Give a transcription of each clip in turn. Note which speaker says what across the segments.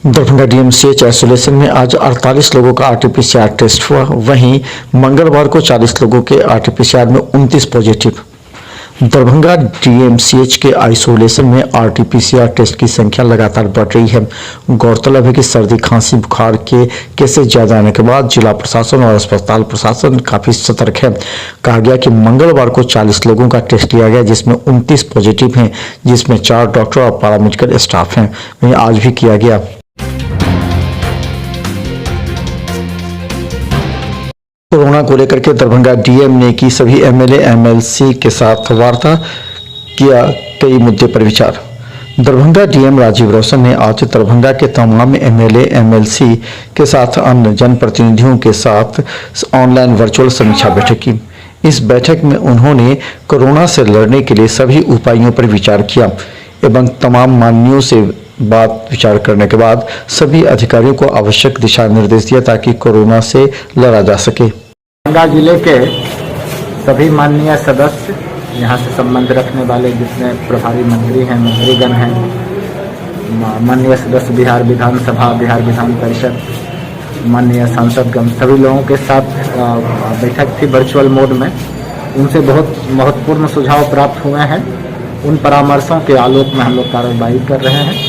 Speaker 1: Darbhanga DMCH isolation में आज 48 लोगों का आरटीपीसीआर टेस्ट हुआ। वहीं मंगलवार को 40 लोगों के आरटीपीसीआर में 29 पॉजिटिव। दरभंगा डीएमसीएच के आइसोलेशन में आरटीपीसीआर टेस्ट की संख्या लगातार बढ़ रही है। गौरतलब है कि सर्दी खांसी बुखार के केसेस ज्यादा आने के बाद जिला प्रशासन और अस्पताल प्रशासन काफी सतर्क है। कहा गया कि मंगलवार को 40 लोगों का टेस्ट लिया गया, जिसमें 29 पॉजिटिव हैं, जिसमें 4 डॉक्टर और पैरामेडिकल स्टाफ हैं। वहीं आज भी किया गया। कोरोना को लेकर के दरभंगा डीएम ने की सभी एमएलए एमएलसी के साथ वार्ता, किया कई मुद्दे पर विचार। दरभंगा डीएम राजीव रौशन ने आज दरभंगा के तमाम एमएलए एमएलसी के साथ अन्य जनप्रतिनिधियों के साथ ऑनलाइन वर्चुअल समीक्षा बैठक की। इस बैठक में उन्होंने कोरोना से लड़ने के लिए सभी उपायों पर विचार किया एवं तमाम माननीयों से बात विचार करने के बाद सभी अधिकारियों को आवश्यक दिशा निर्देश दिया ताकि कोरोना से लड़ा जा सके।
Speaker 2: दरभंगा जिले के सभी माननीय सदस्य, यहाँ से संबंध रखने वाले जितने प्रभारी मंत्री हैं, मंत्रीगण हैं, माननीय सदस्य बिहार विधानसभा, बिहार विधान परिषद, माननीय सांसदगण, सभी लोगों के साथ बैठक थी वर्चुअल मोड में। उनसे बहुत महत्वपूर्ण सुझाव प्राप्त हुए हैं। उन परामर्शों के आलोक में हम लोग कार्रवाई कर रहे हैं।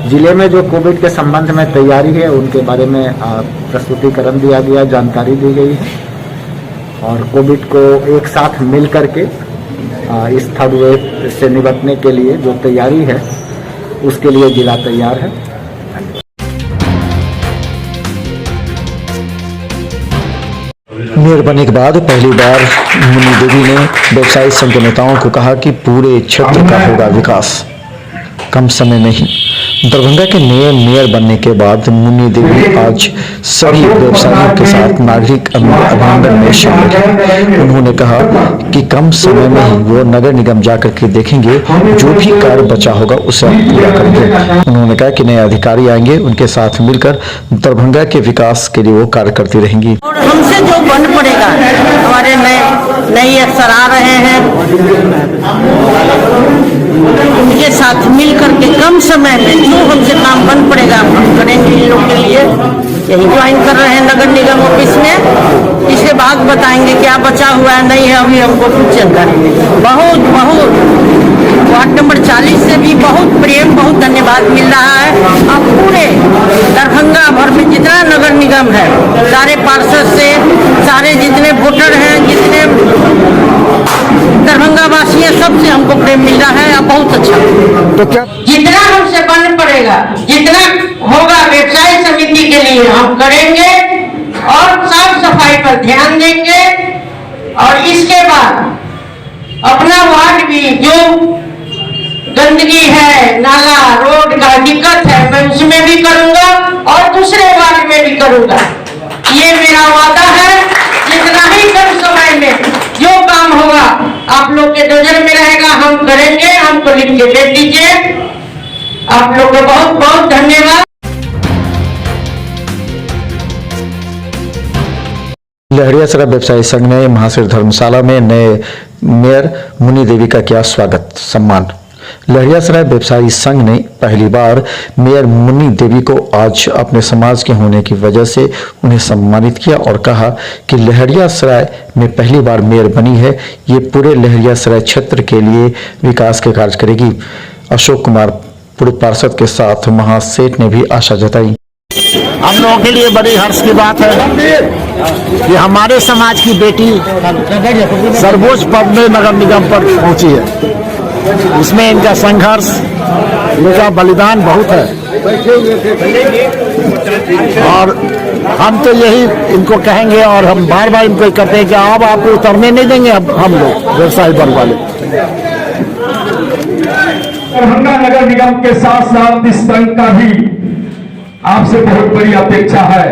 Speaker 2: जिले में जो कोविड के संबंध में तैयारी है उनके बारे में प्रस्तुतिकरण दिया गया, जानकारी दी गई है और कोविड को एक साथ मिल करके इस थर्ड वेव से निपटने के लिए जो तैयारी है उसके लिए जिला तैयार है।
Speaker 1: मेयर बनने के बाद पहली बार मुन्नी देवी ने व्यवसायी संघ के नेताओं को कहा कि पूरे क्षेत्र का होगा विकास कम समय में ही। दरभंगा के नए मेयर बनने के बाद मुन्नी देवी आज सभी व्यवसायियों के साथ नागरिक अभिनंदन में शामिल हैं। उन्होंने कहा कि कम समय में ही वो नगर निगम जाकर के देखेंगे, जो भी कार्य बचा होगा उसे पूरा करेंगे। उन्होंने कहा कि नए अधिकारी आएंगे, उनके साथ मिलकर दरभंगा के विकास के लिए वो कार्य करती रहेंगी।
Speaker 3: और हमसे जो बन पड़ेगा, हमारे नए अफसर आ रहे हैं, उनके साथ मिल करके कम समय में जो हमसे काम बन पड़ेगा हम करेंगे। इन लोगों के लिए यही ज्वाइन कर रहे हैं नगर निगम ऑफिस में। इसके बाद बताएंगे क्या बचा हुआ है, नहीं है, अभी हमको कुछ जानकारी नहीं। बहुत वार्ड नंबर 40 से भी बहुत प्रेम, बहुत धन्यवाद मिल रहा है। अब पूरे दरभंगा भर में जितना नगर निगम है, सारे पार्षद से, सारे जितने वोटर हैं, जितने दरभंगा वासी हैं, सबसे हमको प्रेम मिल रहा है। अब बहुत अच्छा।
Speaker 1: तो क्या
Speaker 3: जितना हमसे बन पड़ेगा, जितना होगा व्यवसाय समिति के लिए हम करेंगे और साफ सफाई पर ध्यान देंगे। और इसके बाद अपना वार्ड भी जो गंदगी है, नाला रोड का दिक्कत है, मैं उसमें भी करूंगा और दूसरे वार्ड में भी करूंगा। ये मेरा वादा है। जितना ही कम समय में जो काम होगा आप लोग के नजर में रहेगा, हम करेंगे। हमको लिख के दे दीजिए। आप लोग को बहुत बहुत धन्यवाद।
Speaker 1: लहरियासराय व्यवसायी संघ ने महाशय धर्मशाला में नए मेयर मुन्नी देवी का किया स्वागत सम्मान। लहरियासराय व्यवसायी संघ ने पहली बार मेयर मुन्नी देवी को आज अपने समाज के होने की वजह से उन्हें सम्मानित किया और कहा कि लहरियासराय में पहली बार मेयर बनी है, ये पूरे लहरियासराय क्षेत्र के लिए विकास के कार्य करेगी। अशोक कुमार पूर्व पार्षद के साथ महासेठ ने भी आशा जताई।
Speaker 2: हम लोगों के लिए बड़ी हर्ष की बात है कि हमारे समाज की बेटी सर्वोच्च पद में नगर निगम पर पहुंची है। इसमें इनका संघर्ष, इनका बलिदान बहुत है और हम तो यही इनको कहेंगे और हम बार बार इनको कहते हैं कि अब आपको उतरने नहीं देंगे। अब हम लोग व्यवसायी वर्ग वाले
Speaker 4: दरभंगा नगर निगम के साथ साथ इस संघ का भी आपसे बहुत बड़ी अपेक्षा है,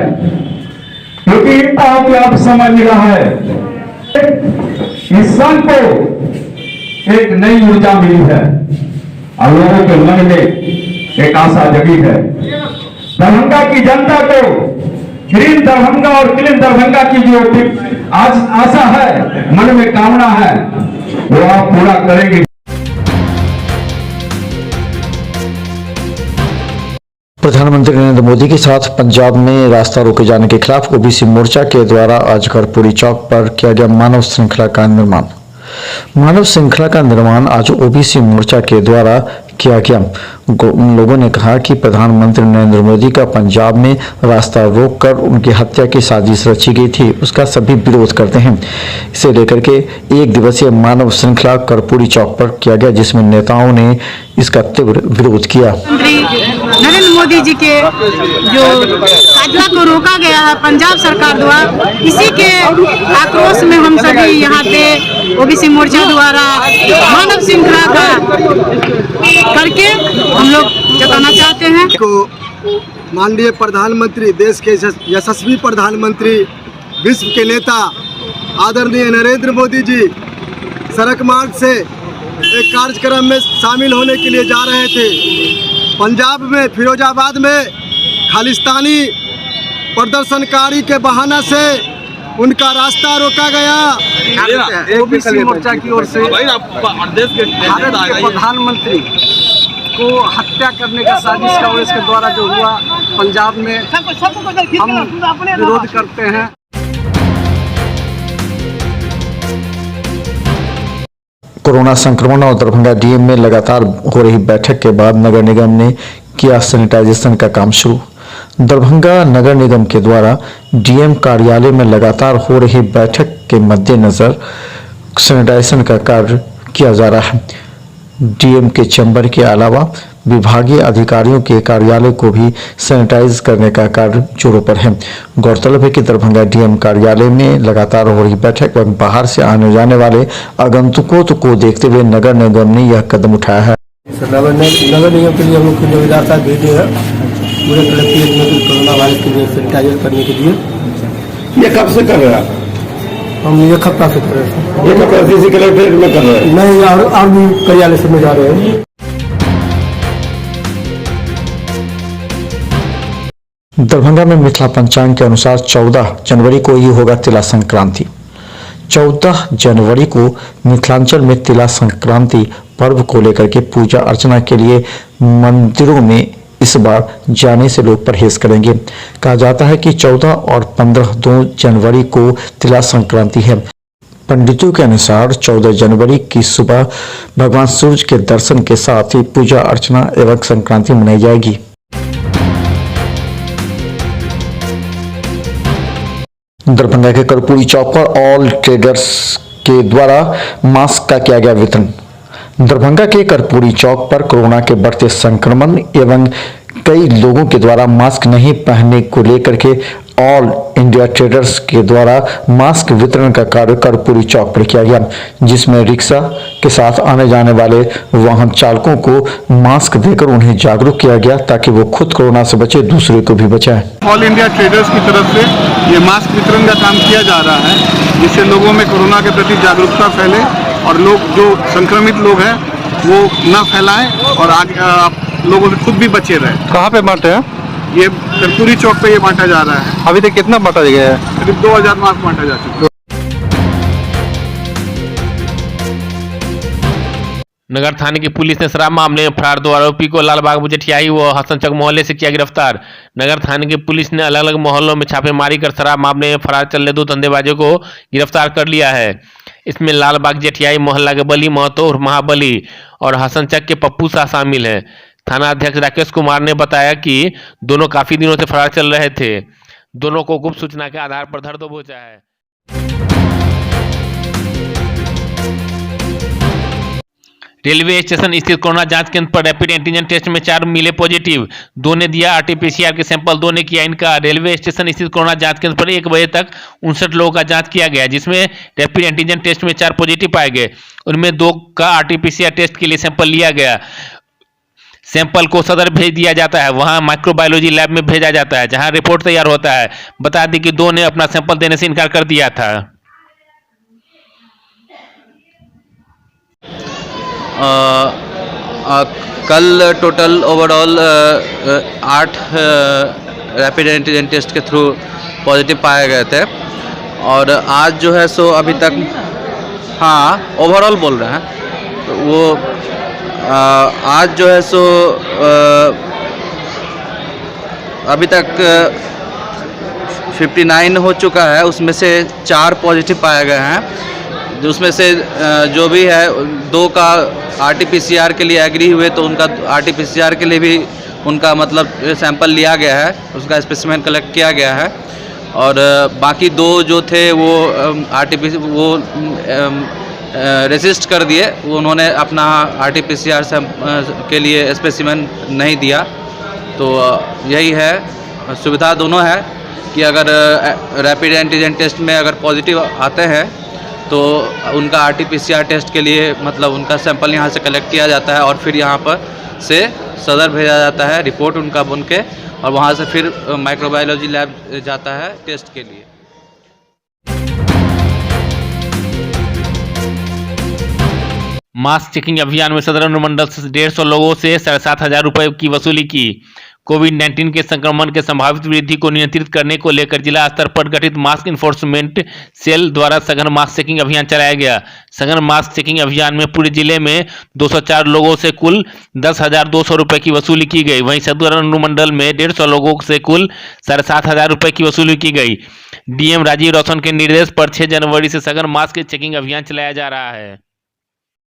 Speaker 4: क्योंकि आप समझ रहा है इस संघ को एक नई ऊर्जा मिली है और लोगों के मन में एक आशा जगी है। दरभंगा की जनता को ग्रीन दरभंगा और क्लीन दरभंगा की जो आज आशा है, मन में कामना है, वो आप पूरा करेंगे।
Speaker 1: प्रधानमंत्री नरेंद्र मोदी के साथ पंजाब में रास्ता रोके जाने के खिलाफ ओबीसी मोर्चा के द्वारा आज कर्पूरी चौक पर किया गया मानव श्रृंखला का निर्माण। मानव श्रृंखला का निर्माण आज ओबीसी मोर्चा के द्वारा किया गया। लोगों ने कहा कि प्रधानमंत्री नरेंद्र मोदी का पंजाब में रास्ता रोककर उनकी हत्या की साजिश रची गई थी, उसका सभी विरोध करते हैं। इसे लेकर के एक दिवसीय मानव श्रृंखला कर्पूरी चौक पर किया गया, जिसमें नेताओं ने इसका तीव्र विरोध किया।
Speaker 5: नरेंद्र मोदी जी के जो कायदा को रोका गया है पंजाब सरकार द्वारा, इसी के आक्रोश में हम सभी यहाँ पे ओबीसी मोर्चा द्वारा मानव श्रृंखला का करके हम लोग जताना चाहते हैं
Speaker 6: को माननीय प्रधानमंत्री, देश के यशस्वी प्रधानमंत्री, विश्व के नेता आदरणीय नरेंद्र मोदी जी सड़क मार्ग से एक कार्यक्रम में शामिल होने के लिए जा रहे थे। पंजाब में फिरोजाबाद में खालिस्तानी प्रदर्शनकारी के बहाना से उनका रास्ता रोका गया। ओबीसी मोर्चा की ओर से भारत के प्रधानमंत्री को हत्या करने का साजिश का इसके द्वारा जो हुआ पंजाब में, हम विरोध करते हैं।
Speaker 1: कोरोना संक्रमण और दरभंगा डीएम में लगातार हो रही बैठक के बाद नगर निगम ने किया सैनिटाइजेशन का काम शुरू। दरभंगा नगर निगम के द्वारा डीएम कार्यालय में लगातार हो रही बैठक के मद्देनजर सैनिटाइजेशन का कार्य किया जा रहा है। डीएम के चैम्बर के अलावा विभागीय अधिकारियों के कार्यालय को भी सैनिटाइज करने का कार्य जोरों पर है। गौरतलब है कि दरभंगा डीएम कार्यालय में लगातार हो रही बैठक एवं बाहर से आने जाने वाले आगंतुकों को देखते हुए नगर निगम ने यह कदम उठाया है।
Speaker 7: नगर निगम के लिए हम लोग की जिम्मेदार भेजे हैं पूरे कलेक्ट्रेट में कोरोना वायरस के लिए सैनिटाइजर करने के लिए।
Speaker 8: ये कब से कर रहे हैं?
Speaker 7: हम एक हफ्ता से कर रहे हैं।
Speaker 8: एक हफ्ता से कलेक्ट्रेट में कर रहे हैं?
Speaker 7: नहीं, और भी कार्यालय से में जा रहे हैं।
Speaker 1: दरभंगा में मिथिला पंचांग के अनुसार 14 जनवरी को ही होगा तिला संक्रांति। 14 जनवरी को मिथिलांचल में तिला संक्रांति पर्व को लेकर के पूजा अर्चना के लिए मंदिरों में इस बार जाने से लोग परहेज करेंगे। कहा जाता है कि 14 और 15 2 जनवरी को तिला संक्रांति है। पंडितों के अनुसार 14 जनवरी की सुबह भगवान सूर्य के दर्शन के साथ ही पूजा अर्चना एवं संक्रांति मनाई जाएगी। दरभंगा के कर्पूरी चौक पर ऑल ट्रेडर्स के द्वारा मास्क का किया गया वितरण। दरभंगा के कर्पूरी चौक पर कोरोना के बढ़ते संक्रमण एवं कई लोगों के द्वारा मास्क नहीं पहनने को लेकर के ऑल इंडिया ट्रेडर्स के द्वारा मास्क वितरण का कार्य कर्पूरी चौक पर किया गया, जिसमें रिक्शा के साथ आने जाने वाले वाहन चालकों को मास्क देकर उन्हें जागरूक किया गया ताकि वो खुद कोरोना से बचे, दूसरे को भी बचाएं।
Speaker 9: ऑल इंडिया ट्रेडर्स की तरफ से ये मास्क वितरण का काम किया जा रहा है, जिससे लोगों में कोरोना के प्रति जागरूकता फैले और लोग जो संक्रमित लोग हैं वो ना फैलाएं और आगे लोगों से खुद भी बचे रहें।
Speaker 8: कहाँ पे बांटे हैं?
Speaker 9: ये कर्पूरी चौक पे ये बांटा जा रहा है।
Speaker 8: अभी तक कितना बांटा गया है?
Speaker 9: करीब 2000 मास्क बांटा जा चुका है।
Speaker 10: नगर थाने की पुलिस ने शराब मामले में फरार 2 आरोपी को लालबाग मजिठियाई व हसनचक मोहल्ले से किया गिरफ्तार। नगर थाने की पुलिस ने अलग अलग मोहल्लों में छापेमारी कर शराब मामले में फरार चल रहे 2 धंधेबाजों को गिरफ्तार कर लिया है। इसमें लालबाग जेठियाई मोहल्ला के बली महतो और महाबली और हसनचक के पप्पू शाह शामिल हैं। थाना अध्यक्ष राकेश कुमार ने बताया कि दोनों काफी दिनों से फरार चल रहे थे। दोनों को गुप्त सूचना के आधार पर धर दबोचा है। रेलवे स्टेशन स्थित कोरोना जांच केंद्र पर रैपिड एंटीजन टेस्ट में 4 मिले पॉजिटिव। 2 ने दिया आरटीपीसीआर के सैंपल, 2 ने किया इनकार। रेलवे स्टेशन स्थित कोरोना जांच केंद्र पर 1 बजे तक 59 लोगों का जांच किया गया, जिसमें रैपिड एंटीजन टेस्ट में 4 पॉजिटिव पाए गए। उनमें 2 का आरटीपीसीआर टेस्ट के लिए सैंपल लिया गया। सैंपल को सदर भेज दिया जाता है, वहां माइक्रोबायोलॉजी लैब में भेजा जाता है, जहां रिपोर्ट तैयार होता है। बता दें कि 2 ने अपना सैंपल देने से इनकार कर दिया था।
Speaker 11: कल total overall 8 rapid antigen test के थ्रू पॉजिटिव पाए गए थे और आज जो है सो अभी तक, हाँ ओवरऑल बोल रहे हैं, तो वो आज जो है सो अभी तक 59 हो चुका है, उसमें से 4 पॉजिटिव पाए गए हैं। उसमें से जो भी है 2 का RT-PCR के लिए एग्री हुए, तो उनका RT-PCR के लिए भी उनका मतलब सैंपल लिया गया है, उसका स्पेसिमेन कलेक्ट किया गया है। और बाकी 2 जो थे वो रेसिस्ट कर दिए, उन्होंने अपना RT-PCR के लिए स्पेसिमेन नहीं दिया। तो यही है, सुविधा दोनों है कि अगर रैपिड एंटीजन टेस्ट में अगर पॉजिटिव आते हैं तो उनका RT-PCR टेस्ट के लिए मतलब उनका सैंपल यहाँ से कलेक्ट किया जाता है और फिर यहाँ पर से सदर भेजा जाता है, रिपोर्ट उनका बन के, और वहाँ से फिर माइक्रोबायोलॉजी लैब जाता है टेस्ट के लिए।
Speaker 10: मास्क चेकिंग अभियान में सदर अनुमंडल से 150 लोगों से 7,500 रुपये की वसूली की। कोविड-19 के संक्रमण के संभावित वृद्धि को नियंत्रित करने को लेकर जिला स्तर पर गठित मास्क इन्फोर्समेंट सेल द्वारा सघन मास्क चेकिंग अभियान चलाया गया। सघन मास्क चेकिंग अभियान में पूरे जिले में 204 लोगों से कुल 10,200 रुपये की वसूली की गई। वहीं सदर अनुमंडल में 150 लोगों से कुल 7,500 रुपये की वसूली की गई। डीएम राजीव रौशन के निर्देश पर 6 जनवरी से सघन मास्क चेकिंग अभियान चलाया जा रहा है।